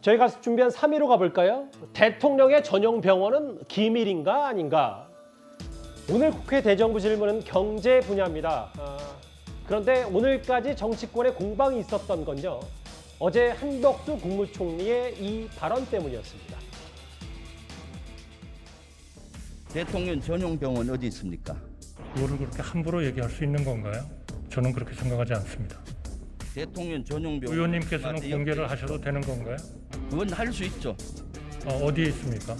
저희가 준비한 3위로 가볼까요? 대통령의 전용 병원은 기밀인가 아닌가? 오늘 국회 대정부 질문은 경제 분야입니다. 그런데 오늘까지 정치권에 공방이 있었던 건요. 어제 한덕수 국무총리의 이 발언 때문이었습니다. 대통령 전용 병원 어디 있습니까? 그거를 그렇게 함부로 얘기할 수 있는 건가요? 저는 그렇게 생각하지 않습니다. 대통령 전용 병원 의원님께서는 공개를 하셔도 되는 건가요? 그건 할 수 있죠. 어디에 있습니까?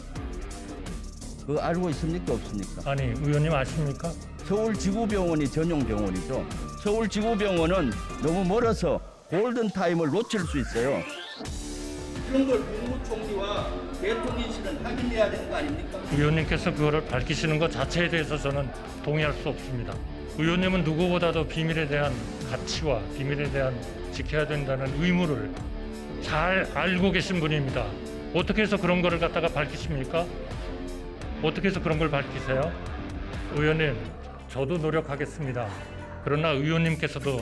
그거 알고 있습니까 없습니까? 아니, 의원님 아십니까? 서울지구병원이 전용 병원이죠. 서울지구병원은 너무 멀어서 골든타임을 놓칠 수 있어요. 이런 걸 국무총리와 대통령실은 확인해야 되는 거 아닙니까? 의원님께서 그거를 밝히시는 것 자체에 대해서 저는 동의할 수 없습니다. 의원님은 누구보다도 비밀에 대한 가치와 비밀에 대한 지켜야 된다는 의무를 잘 알고 계신 분입니다. 어떻게 해서 그런 거를 갖다가 밝히십니까? 어떻게 해서 그런 걸 밝히세요? 의원님, 저도 노력하겠습니다. 그러나 의원님께서도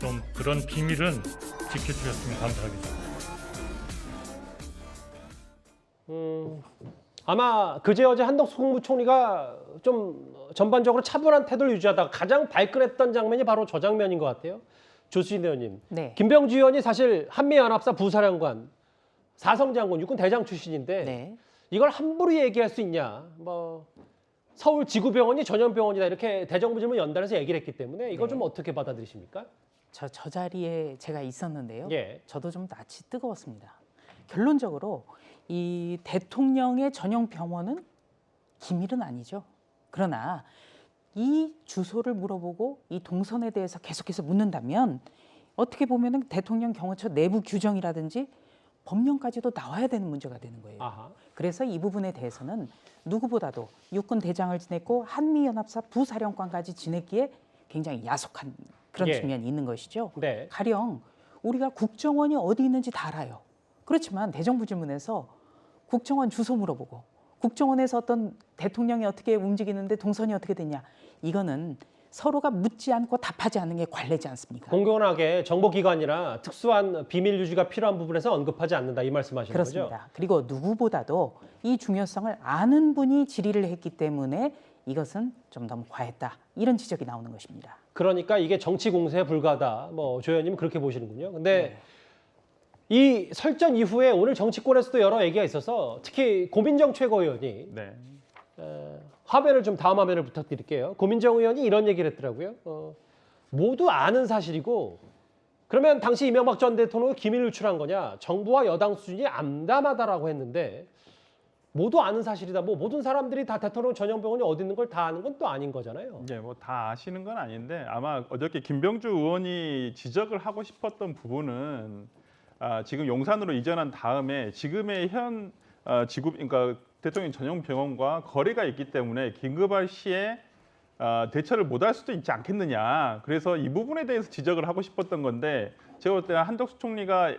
좀 그런 비밀은 지켜주셨으면 감사하겠습니다. 아마 그제 어제 한덕수 국무총리가 좀 전반적으로 차분한 태도를 유지하다가 가장 발끈했던 장면이 바로 저 장면인 것 같아요. 조수진 의원님. 네. 김병주 의원이 사실 한미연합사 부사령관, 사성장군, 육군 대장 출신인데 네. 이걸 함부로 얘기할 수 있냐. 뭐 서울지구병원이 전염병원이다 이렇게 대정부 질문 연달아서 얘기를 했기 때문에 이거 네. 좀 어떻게 받아들이십니까? 저 자리에 제가 있었는데요. 예. 저도 좀 낯이 뜨거웠습니다. 결론적으로 이 대통령의 전용 병원은 기밀은 아니죠. 그러나 이 주소를 물어보고 이 동선에 대해서 계속해서 묻는다면 어떻게 보면은 대통령 경호처 내부 규정이라든지 법령까지도 나와야 되는 문제가 되는 거예요. 아하. 그래서 이 부분에 대해서는 누구보다도 육군 대장을 지냈고 한미연합사 부사령관까지 지냈기에 굉장히 야속한 그런 예. 측면이 있는 것이죠. 네. 가령 우리가 국정원이 어디 있는지 다 알아요. 그렇지만 대정부 질문에서 국정원 주소 물어보고 국정원에서 어떤 대통령이 어떻게 움직이는데 동선이 어떻게 되냐. 이거는 서로가 묻지 않고 답하지 않는 게 관례지 않습니까? 공공하게 정보기관이나 특수한 비밀 유지가 필요한 부분에서 언급하지 않는다 이 말씀하시는 그렇습니다. 거죠? 그리고 누구보다도 이 중요성을 아는 분이 질의를 했기 때문에 이것은 좀 너무 과했다. 이런 지적이 나오는 것입니다. 그러니까 이게 정치 공세에 불과하다. 뭐 조 의원님 그렇게 보시는군요. 근데 네. 이 설전 이후에 오늘 정치권에서도 여러 얘기가 있어서 특히 고민정 최고위원이 네. 화면을 좀 다음 화면을 부탁드릴게요. 고민정 의원이 이런 얘기를 했더라고요. 모두 아는 사실이고 그러면 당시 이명박 전 대통령이 기밀 유출한 거냐? 정부와 여당 수준이 암담하다라고 했는데 모두 아는 사실이다. 뭐 모든 사람들이 다 대통령 전용 병원이 어디 있는 걸 다 아는 건 또 아닌 거잖아요. 네, 뭐 다 아시는 건 아닌데 아마 어저께 김병주 의원이 지적을 하고 싶었던 부분은 지금 용산으로 이전한 다음에 지금의 현 지구 그러니까 대통령 전용 병원과 거리가 있기 때문에 긴급할 시에 대처를 못할 수도 있지 않겠느냐. 그래서 이 부분에 대해서 지적을 하고 싶었던 건데 제가 볼 때는 한덕수 총리가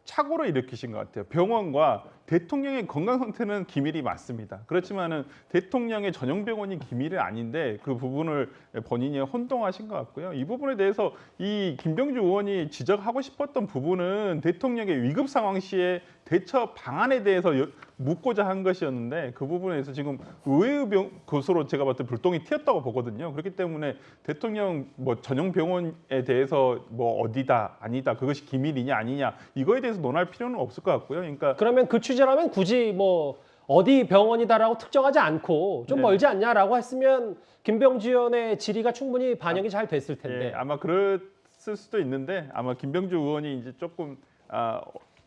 착오를 일으키신 것 같아요. 병원과 대통령의 건강 상태는 기밀이 맞습니다. 그렇지만은 대통령의 전용 병원이 기밀이 아닌데 그 부분을 본인이 혼동하신 것 같고요. 이 부분에 대해서 이 김병주 의원이 지적하고 싶었던 부분은 대통령의 위급 상황 시에 대처 방안에 대해서 묻고자 한 것이었는데 그 부분에서 지금 의외의 것으로 제가 봤을 때 불똥이 튀었다고 보거든요. 그렇기 때문에 대통령 뭐 전용 병원에 대해서 뭐 어디다 아니다 그것이 기밀이냐 아니냐 이거에 대해서 논할 필요는 없을 것 같고요. 그러니까 그러면 그 취재라면 굳이 뭐 어디 병원이다라고 특정하지 않고 좀 네. 멀지 않냐라고 했으면 김병주 의원의 질의가 충분히 반영이 잘 됐을 텐데. 예, 아마 그랬을 수도 있는데 아마 김병주 의원이 이제 조금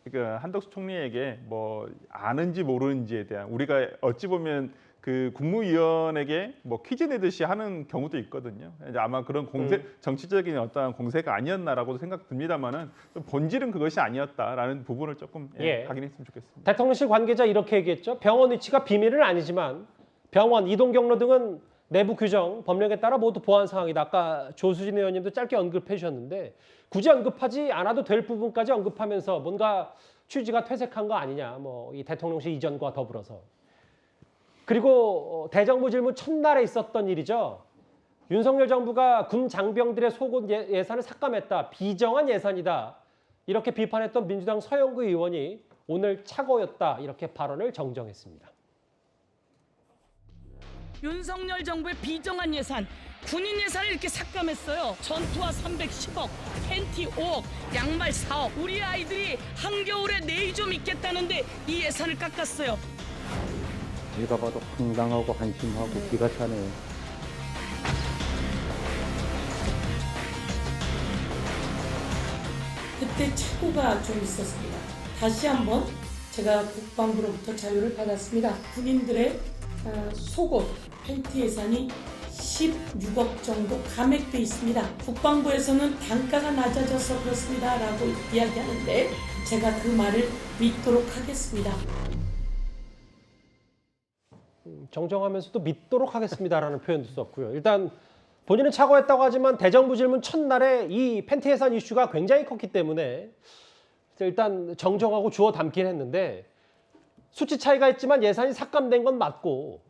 그러니까 한덕수 총리에게 뭐 아는지 모르는지에 대한 우리가 어찌 보면 그 국무위원에게 뭐 퀴즈 내듯이 하는 경우도 있거든요. 이제 아마 그런 공세 정치적인 어떠한 공세가 아니었나라고도 생각 듭니다만은 본질은 그것이 아니었다라는 부분을 조금 예. 확인했으면 좋겠습니다. 대통령실 관계자 이렇게 얘기했죠. 병원 위치가 비밀은 아니지만 병원, 이동 경로 등은 내부 규정, 법령에 따라 모두 보안 상황이다. 아까 조수진 의원님도 짧게 언급해 주셨는데 굳이 언급하지 않아도 될 부분까지 언급하면서 뭔가 취지가 퇴색한 거 아니냐. 뭐 이 대통령실 이전과 더불어서. 그리고 대정부 질문 첫날에 있었던 일이죠. 윤석열 정부가 군 장병들의 소급 예산을 삭감했다. 비정한 예산이다. 이렇게 비판했던 민주당 서영구 의원이 오늘 착오였다 이렇게 발언을 정정했습니다. 윤석열 정부의 비정한 예산, 군인 예산을 이렇게 삭감했어요. 전투화 310억, 팬티 5억, 양말 4억. 우리 아이들이 한겨울에 내일 좀 입겠다는데 이 예산을 깎았어요. 누가 봐도 황당하고 한심하고 기가 차네요. 그때 착오가 좀 있었습니다. 다시 한번 제가 국방부로부터 자료를 받았습니다. 군인들의 속옷, 팬티 예산이 16억 정도 감액돼 있습니다. 국방부에서는 단가가 낮아져서 그렇습니다 라고 이야기하는데 제가 그 말을 믿도록 하겠습니다. 정정하면서도 믿도록 하겠습니다라는 표현도 썼고요. 일단 본인은 착오했다고 하지만 대정부 질문 첫날에 이 팬티 예산 이슈가 굉장히 컸기 때문에 일단 정정하고 주워 담긴 했는데 수치 차이가 있지만 예산이 삭감된 건 맞고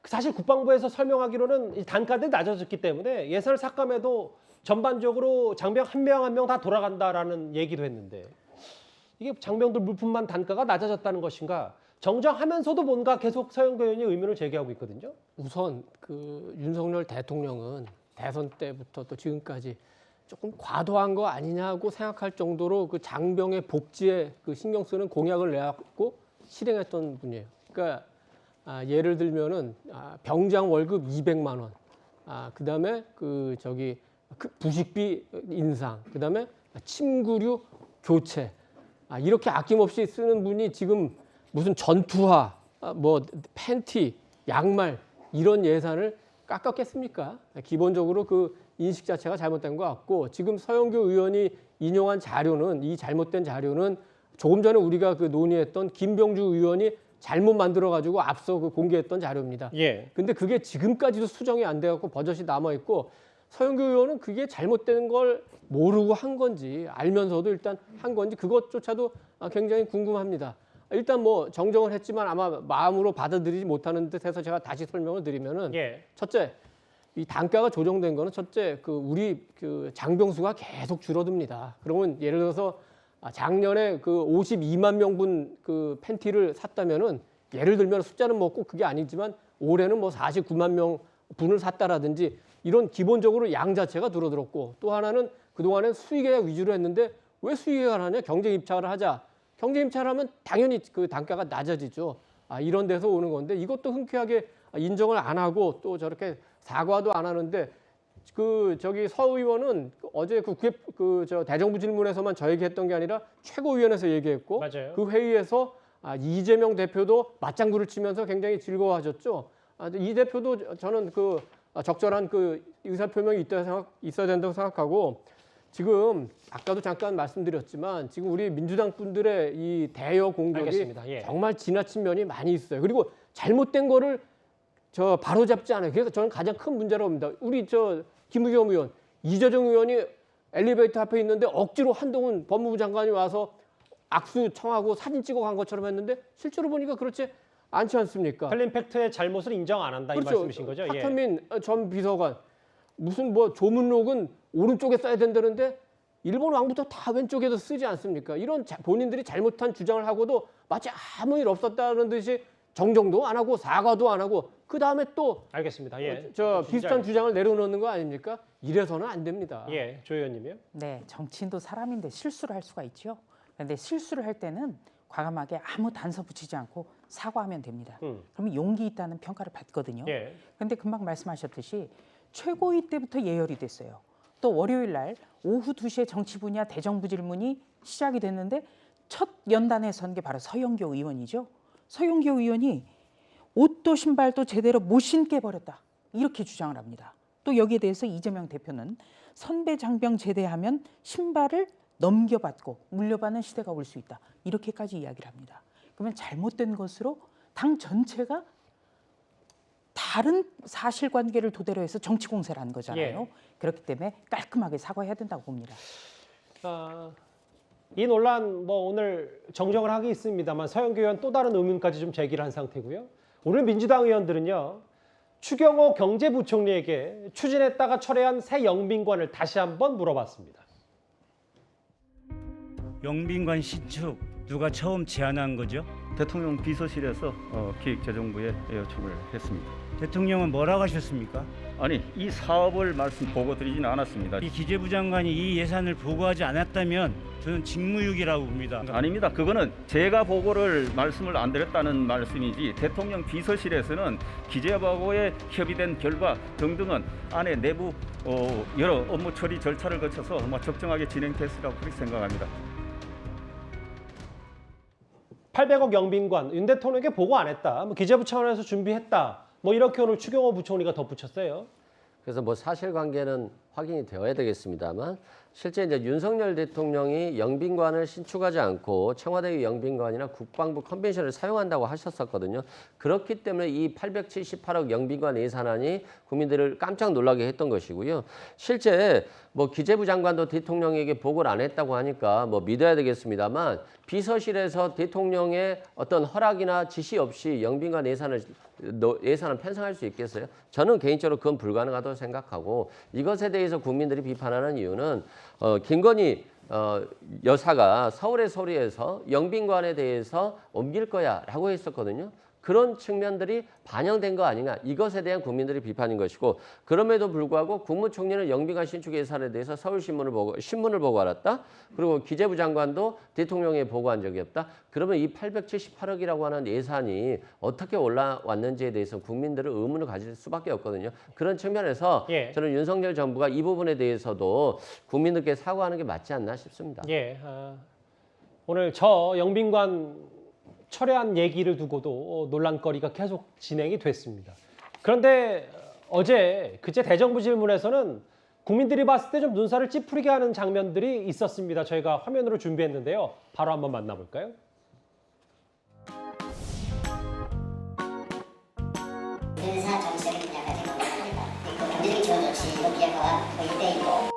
사실 국방부에서 설명하기로는 이 단가들이 낮아졌기 때문에 예산을 삭감해도 전반적으로 장병 한 명 한 명 다 돌아간다라는 얘기도 했는데 이게 장병들 물품만 단가가 낮아졌다는 것인가 정정하면서도 뭔가 계속 서영교 의원이 의문을 제기하고 있거든요. 우선 그 윤석열 대통령은 대선 때부터 또 지금까지 조금 과도한 거 아니냐고 생각할 정도로 그 장병의 복지에 그 신경 쓰는 공약을 내갖고 실행했던 분이에요. 그러니까 예를 들면은 병장 월급 200만 원, 그다음에 그 부식비 인상, 그다음에 침구류 교체, 이렇게 아낌없이 쓰는 분이 지금 무슨 전투화, 뭐 팬티, 양말 이런 예산을 깎았겠습니까? 기본적으로 그 인식 자체가 잘못된 것 같고 지금 서영교 의원이 인용한 자료는 이 잘못된 자료는 조금 전에 우리가 그 논의했던 김병주 의원이 잘못 만들어가지고 앞서 그 공개했던 자료입니다. 예. 근데 그게 지금까지도 수정이 안 돼갖고 버젓이 남아있고 서영교 의원은 그게 잘못된 걸 모르고 한 건지 알면서도 일단 한 건지 그것조차도 굉장히 궁금합니다. 일단 뭐 정정을 했지만 아마 마음으로 받아들이지 못하는 듯해서 제가 다시 설명을 드리면은 예. 첫째, 이 단가가 조정된 거는 첫째 그 우리 그 장병 수가 계속 줄어듭니다. 그러면 예를 들어서 작년에 그 52만 명분 그 팬티를 샀다면은 예를 들면 숫자는 뭐 꼭 그게 아니지만 올해는 뭐 49만 명 분을 샀다라든지 이런 기본적으로 양 자체가 줄어들었고 또 하나는 그동안엔 수익계약 위주로 했는데 왜 수익계약을 하냐? 경쟁 입찰을 하자. 경쟁 입찰을 하면 당연히 그 단가가 낮아지죠. 이런 데서 오는 건데 이것도 흔쾌하게 인정을 안 하고 또 저렇게 사과도 안 하는데 서 의원은 어제 저 대정부 질문에서만 저 얘기했던 게 아니라 최고위원회에서 얘기했고 맞아요. 그 회의에서 이재명 대표도 맞장구를 치면서 굉장히 즐거워하셨죠. 이 대표도 저는 그 적절한 그 의사표명이 있어야 된다고 생각하고 지금 아까도 잠깐 말씀드렸지만 지금 우리 민주당 분들의 이 대여 공격이 알겠습니다. 예. 정말 지나친 면이 많이 있어요. 그리고 잘못된 거를 바로잡지 않아요. 그래서 저는 가장 큰 문제라고 봅니다. 우리 김의겸 의원, 이재정 의원이 엘리베이터 앞에 있는데 억지로 한동훈 법무부 장관이 와서 악수 청하고 사진 찍어 간 것처럼 했는데 실제로 보니까 그렇지 않지 않습니까? 펠린 팩트의 잘못을 인정 안 한다 이 말씀이신 거죠? 예. 박현민 전 비서관 무슨 뭐 조문록은 오른쪽에 써야 된다는데 일본 왕부터 다 왼쪽에도 쓰지 않습니까? 이런 본인들이 잘못한 주장을 하고도 마치 아무 일 없었다는 듯이 정정도 안 하고 사과도 안 하고 그 다음에 또 알겠습니다. 예. 비슷한 주장을 내려놓는 거 아닙니까? 이래서는 안 됩니다. 예, 조 의원님이요. 네, 정치인도 사람인데 실수를 할 수가 있죠. 그런데 실수를 할 때는 과감하게 아무 단서 붙이지 않고 사과하면 됩니다. 그러면 용기 있다는 평가를 받거든요. 예. 그런데 금방 말씀하셨듯이 최고위 때부터 예열이 됐어요. 또 월요일 날 오후 2시에 정치 분야 대정부 질문이 시작이 됐는데 첫 연단에 선 게 바로 서영교 의원이죠. 서영교 의원이 옷도 신발도 제대로 못 신게 버렸다. 이렇게 주장을 합니다. 또 여기에 대해서 이재명 대표는 선배 장병 제대하면 신발을 넘겨받고 물려받는 시대가 올 수 있다. 이렇게까지 이야기를 합니다. 그러면 잘못된 것으로 당 전체가 다른 사실관계를 토대로 해서 정치 공세를 한 거잖아요. 예. 그렇기 때문에 깔끔하게 사과해야 된다고 봅니다. 이 논란 뭐 오늘 정정을 하기 있습니다만 서영교 의원 또 다른 의문까지 좀 제기를 한 상태고요. 오늘 민주당 의원들은요. 추경호 경제부총리에게 추진했다가 철회한 새 영빈관을 다시 한번 물어봤습니다. 영빈관 신축 누가 처음 제안한 거죠? 대통령 비서실에서 기획재정부에 요청을 했습니다. 대통령은 뭐라고 하셨습니까? 아니, 이 사업을 보고 드리지는 않았습니다. 이 기재부 장관이 이 예산을 보고하지 않았다면 저는 직무유기라고 봅니다. 아닙니다. 그거는 제가 말씀을 안 드렸다는 말씀이지, 대통령 비서실에서는 기재부하고의 협의된 결과 등등은 안에 내부 여러 업무 처리 절차를 거쳐서 적정하게 진행됐으라고 그렇게 생각합니다. 800억 영빈관 윤 대통령에게 보고 안 했다. 기재부 차원에서 준비했다. 이렇게 오늘 추경호 부총리가 덧붙였어요. 그래서 사실관계는 확인이 되어야 되겠습니다만 실제 이제 윤석열 대통령이 영빈관을 신축하지 않고 청와대의 영빈관이나 국방부 컨벤션을 사용한다고 하셨었거든요. 그렇기 때문에 이 878억 영빈관 예산안이 국민들을 깜짝 놀라게 했던 것이고요. 실제 기재부 장관도 대통령에게 보고를 안 했다고 하니까 믿어야 되겠습니다만 비서실에서 대통령의 어떤 허락이나 지시 없이 영빈관 예산을 편성할 수 있겠어요? 저는 개인적으로 그건 불가능하다고 생각하고, 이것에 대해서 국민들이 비판하는 이유는 김건희 여사가 서울의 소리에서 영빈관에 대해서 옮길 거야라고 했었거든요. 그런 측면들이 반영된 거 아닌가, 이것에 대한 국민들의 비판인 것이고, 그럼에도 불구하고 국무총리는 영빈관 신축 예산에 대해서 신문을 보고 알았다. 그리고 기재부 장관도 대통령에 보고한 적이 없다. 그러면 이 878억이라고 하는 예산이 어떻게 올라왔는지에 대해서 국민들은 의문을 가질 수밖에 없거든요. 그런 측면에서 저는 윤석열 정부가 이 부분에 대해서도 국민들께 사과하는 게 맞지 않나 싶습니다. 오늘 저 영빈관 철회한 얘기를 두고도 논란거리가 계속 진행이 됐습니다. 그런데 그제 대정부 질문에서는 국민들이 봤을 때 좀 눈살을 찌푸리게 하는 장면들이 있었습니다. 저희가 화면으로 준비했는데요. 바로 한번 만나볼까요? 인사 정책의 분야까지 논의합니다. 경제적인 지원 조치, 기획과 1대1로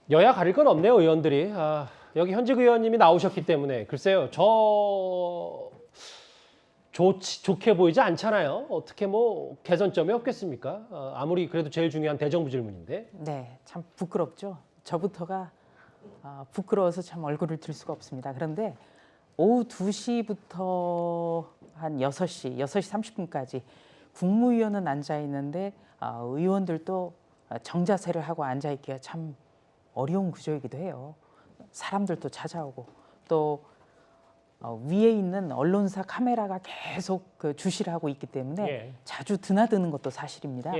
여야 가릴 건 없네요, 의원들이. 여기 현직 의원님이 나오셨기 때문에 글쎄요, 좋게 보이지 않잖아요. 어떻게 개선점이 없겠습니까? 아무리 그래도 제일 중요한 대정부 질문인데. 네, 참 부끄럽죠. 저부터가 부끄러워서 참 얼굴을 들 수가 없습니다. 그런데 오후 2시부터 한 6시 30분까지 국무위원은 앉아 있는데 의원들도 정자세를 하고 앉아 있기가 참 어려운 구조이기도 해요. 사람들도 찾아오고 또 위에 있는 언론사 카메라가 계속 주시를 하고 있기 때문에 자주 드나드는 것도 사실입니다.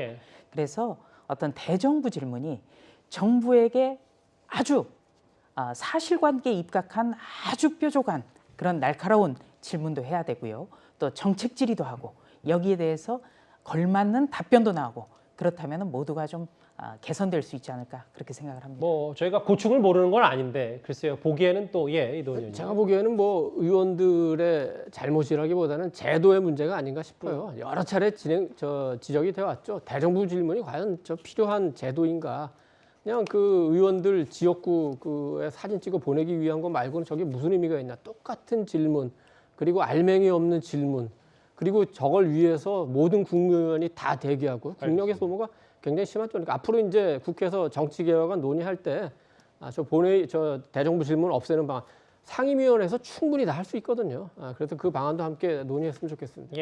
그래서 어떤 대정부 질문이 정부에게 아주 사실관계에 입각한 아주 뾰족한 그런 날카로운 질문도 해야 되고요. 또 정책 질의도 하고 여기에 대해서 걸맞는 답변도 나오고, 그렇다면 모두가 좀 개선될 수 있지 않을까 그렇게 생각을 합니다. 저희가 고충을 모르는 건 아닌데 글쎄요, 보기에는 또 이동 의원님. 제가 보기에는 의원들의 잘못이라기보다는 제도의 문제가 아닌가 싶어요. 여러 차례 지적이 되어 왔죠. 대정부 질문이 과연 필요한 제도인가? 그냥 의원들 지역구에 사진 찍어 보내기 위한 거 말고는 저게 무슨 의미가 있나? 똑같은 질문, 그리고 알맹이 없는 질문, 그리고 저걸 위해서 모든 국무위원이 다 대기하고 국력의 소모가 굉장히 심하죠. 그러니까 앞으로 이제 국회에서 정치개혁안 논의할 때 대정부 질문 없애는 방안, 상임위원회에서 충분히 다 할 수 있거든요. 그래서 그 방안도 함께 논의했으면 좋겠습니다.